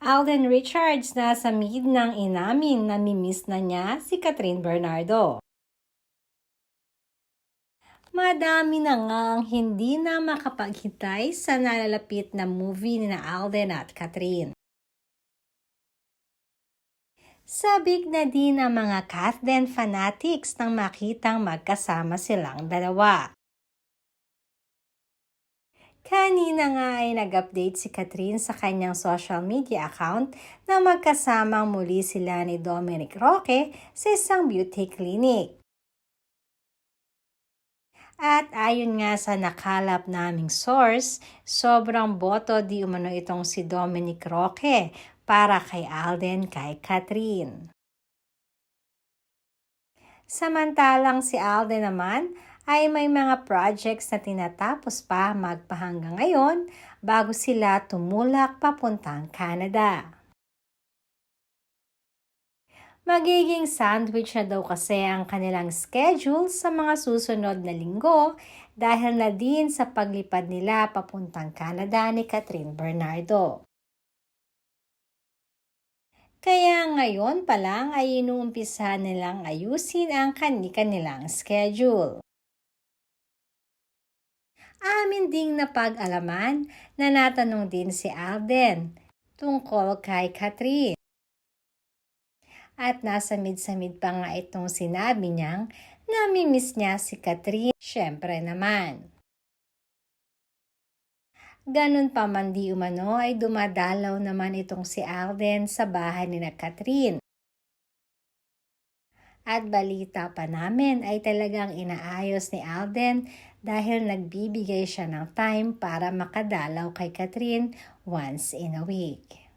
Alden Richards nasa mid ng inamin na namimiss na niya si Catherine Bernardo. Madami na ngang hindi na makapaghintay sa nalalapit na movie ni Alden at Catherine. Sabik na din ang mga Kathden fanatics nang makitang magkasama silang dalawa. Kanina nga ay nag-update si Catherine sa kanyang social media account na magkasamang muli sila ni Dominic Roque sa isang beauty clinic. At ayon nga sa nakalap naming source, sobrang boto di umano itong si Dominic Roque para kay Alden kay Catherine. Samantalang si Alden naman ay may mga projects na tinatapos pa magpahanggang ngayon bago sila tumulak papuntang Canada. Magiging sandwich na daw kasi ang kanilang schedule sa mga susunod na linggo dahil na din sa paglipad nila papuntang Canada ni Catherine Bernardo. Kaya ngayon pa lang ay inuumpisa nilang ayusin ang kanilang schedule. Amin ding napag-alaman na natanong din si Alden tungkol kay Catherine. At nasa mid-sa-mid pa nga itong sinabi niyang namimiss niya si Catherine. Syempre naman. Ganun pa man di umano ay dumadalaw naman itong si Alden sa bahay ni Catherine. At balita pa namin ay talagang inaayos ni Alden dahil nagbibigay siya ng time para makadalaw kay Catherine once in a week.